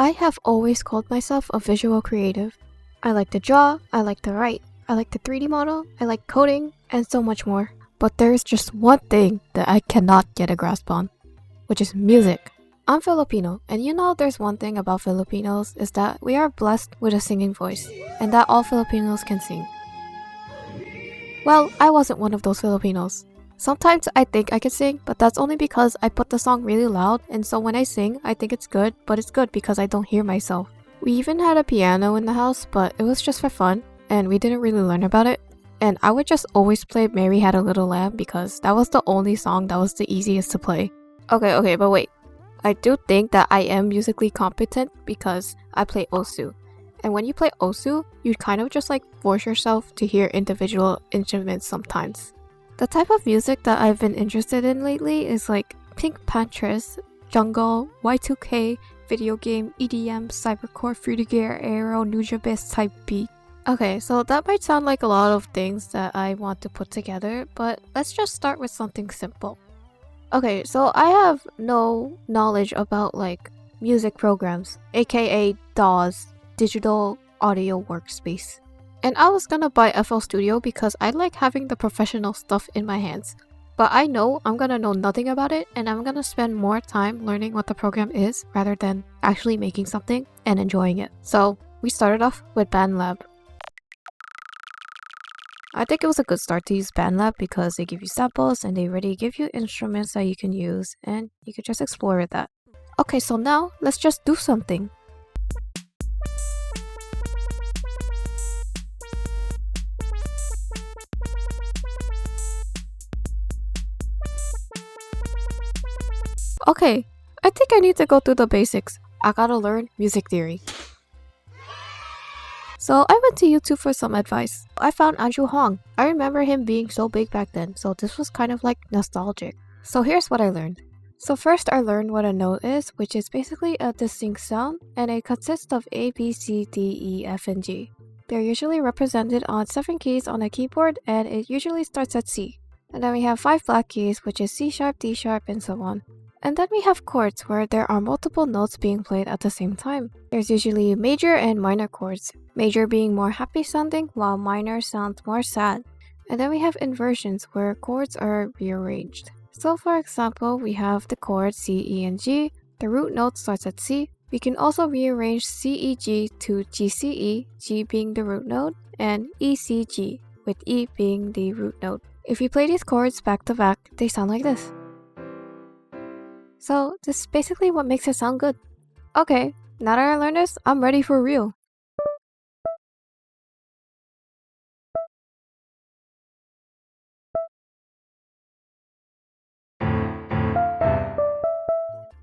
I have always called myself a visual creative. I like to draw, I like to write, I like to 3D model, I like coding, and so much more. But there's just one thing that I cannot get a grasp on, which is music. I'm Filipino, and you know there's one thing about Filipinos is that we are blessed with a singing voice, and that all Filipinos can sing. Well, I wasn't one of those Filipinos. Sometimes I think I can sing, but that's only because I put the song really loud, and so when I sing, I think it's good, but it's good because I don't hear myself. We even had a piano in the house, but it was just for fun, and we didn't really learn about it. And I would just always play Mary Had a Little Lamb because that was the only song that was the easiest to play. Okay, but wait. I do think that I am musically competent because I play osu. And when you play osu, you kind of just force yourself to hear individual instruments sometimes. The type of music that I've been interested in lately is Pink Panthers, jungle, Y2K, video game, EDM, cybercore, Fruity Gear, aero, nujabes type beat. Okay, so that might sound like a lot of things that I want to put together, but let's just start with something simple. Okay, so I have no knowledge about music programs, aka DAWs, digital audio workspace. And I was gonna buy FL Studio because I like having the professional stuff in my hands. But I know I'm gonna know nothing about it, and I'm gonna spend more time learning what the program is rather than actually making something and enjoying it. So we started off with BandLab. I think it was a good start to use BandLab because they give you samples and they already give you instruments that you can use, and you could just explore with that. Okay, so now let's just do something. Okay, I think I need to go through the basics. I gotta learn music theory. So I went to YouTube for some advice. I found Andrew Hong. I remember him being so big back then, so this was kind of nostalgic. So here's what I learned. So first I learned what a note is, which is basically a distinct sound, and it consists of A, B, C, D, E, F, and G. They're usually represented on 7 keys on a keyboard, and it usually starts at C. And then we have 5 flat keys, which is C sharp, D sharp, and so on. And then we have chords where there are multiple notes being played at the same time. There's usually major and minor chords, major being more happy sounding while minor sounds more sad. And then we have inversions where chords are rearranged. So for example, we have the chords C, E, and G. The root note starts at C. We can also rearrange C, E, G to G, C, E, G being the root note, and E, C, G, with E being the root note. If you play these chords back to back, they sound like this. So this is basically what makes it sound good. Okay, now that I learned this, I'm ready for real.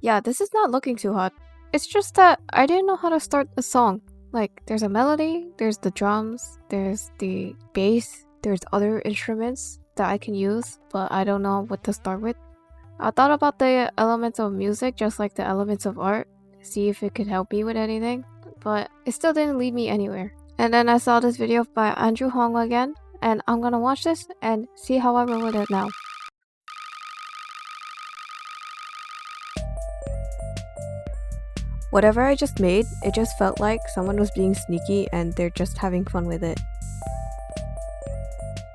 Yeah, this is not looking too hot. It's just that I didn't know how to start a song. There's a melody, there's the drums, there's the bass, there's other instruments that I can use, but I don't know what to start with. I thought about the elements of music just like the elements of art, see if it could help me with anything, but it still didn't lead me anywhere. And then I saw this video by Andrew Hong again, and I'm gonna watch this and see how I roll with it now. Whatever I just made, it just felt like someone was being sneaky and they're just having fun with it.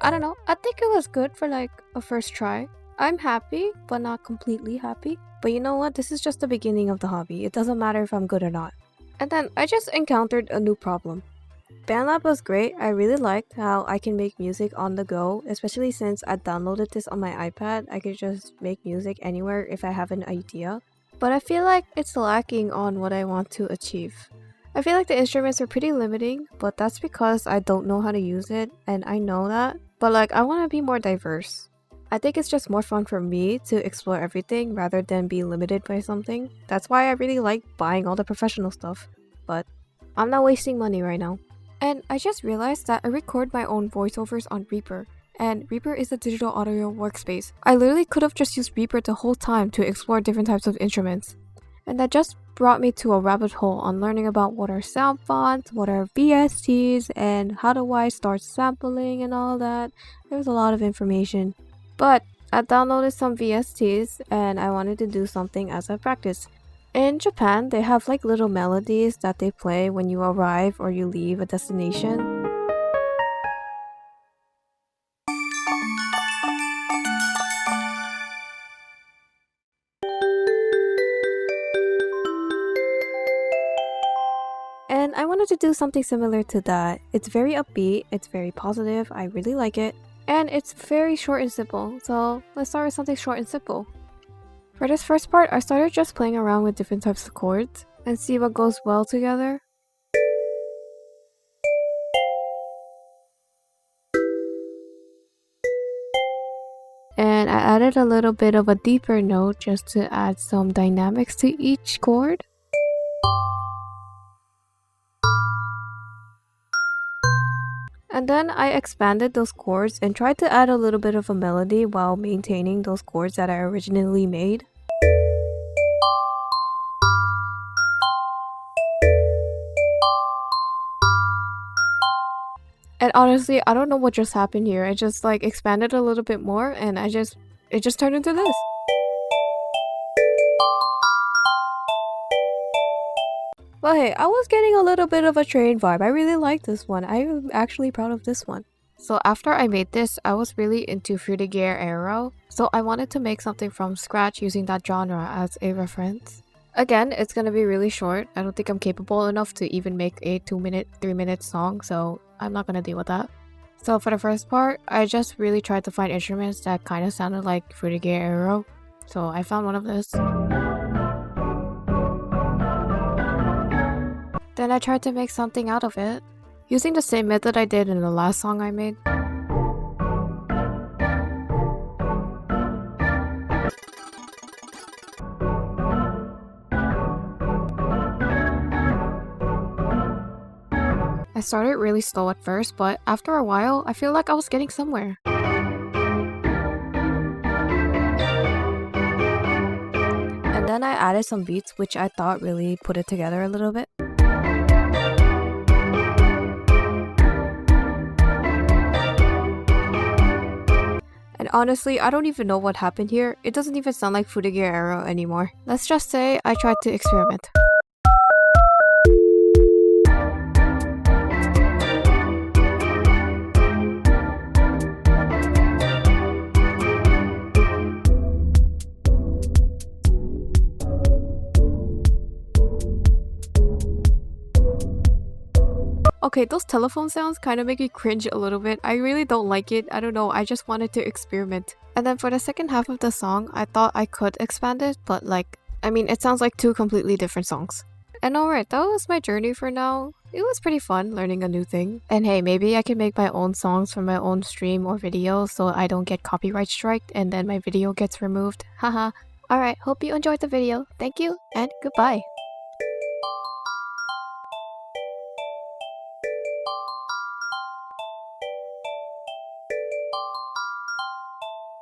I don't know, I think it was good for a first try. I'm happy, but not completely happy. But you know what? This is just the beginning of the hobby. It doesn't matter if I'm good or not. And then I just encountered a new problem. BandLab was great. I really liked how I can make music on the go, especially since I downloaded this on my iPad. I could just make music anywhere if I have an idea. But I feel like it's lacking on what I want to achieve. I feel like the instruments are pretty limiting, but that's because I don't know how to use it, and I know that. But I want to be more diverse. I think it's just more fun for me to explore everything rather than be limited by something. That's why I really like buying all the professional stuff. But I'm not wasting money right now. And I just realized that I record my own voiceovers on Reaper. And Reaper is a digital audio workspace. I literally could have just used Reaper the whole time to explore different types of instruments. And that just brought me to a rabbit hole on learning about what are sound fonts, what are VSTs, and how do I start sampling and all that. There was a lot of information. But I downloaded some VSTs and I wanted to do something as a practice. In Japan, they have like little melodies that they play when you arrive or you leave a destination. And I wanted to do something similar to that. It's very upbeat, it's very positive, I really like it. And it's very short and simple, so let's start with something short and simple. For this first part, I started just playing around with different types of chords and see what goes well together. And I added a little bit of a deeper note just to add some dynamics to each chord. And then I expanded those chords and tried to add a little bit of a melody while maintaining those chords that I originally made. And honestly, I don't know what just happened here. I just like expanded a little bit more and it just turned into this. But hey, I was getting a little bit of a train vibe. I really like this one. I'm actually proud of this one. So after I made this, I was really into 𝑠𝑜𝑐𝑖𝑎𝑙𝑠 era. So I wanted to make something from scratch using that genre as a reference. Again, it's gonna be really short. I don't think I'm capable enough to even make a 2-minute, 3-minute song, so I'm not gonna deal with that. So for the first part, I just really tried to find instruments that kind of sounded like 𝑠𝑜𝑐𝑖𝑎𝑙𝑠 era. So I found one of this. Then I tried to make something out of it, using the same method I did in the last song I made. I started really slow at first, but after a while, I feel like I was getting somewhere. And then I added some beats which I thought really put it together a little bit. And honestly, I don't even know what happened here. It doesn't even sound like 𝑠𝑜𝑐𝑖𝑎𝑙𝑠 era anymore. Let's just say I tried to experiment. Okay, those telephone sounds kind of make me cringe a little bit. I really don't like it. I don't know, I just wanted to experiment. And then for the second half of the song, I thought I could expand it, but it sounds like two completely different songs. And alright, that was my journey for now. It was pretty fun learning a new thing. And hey, maybe I can make my own songs for my own stream or video so I don't get copyright striked and then my video gets removed. Haha. Alright, hope you enjoyed the video. Thank you and goodbye.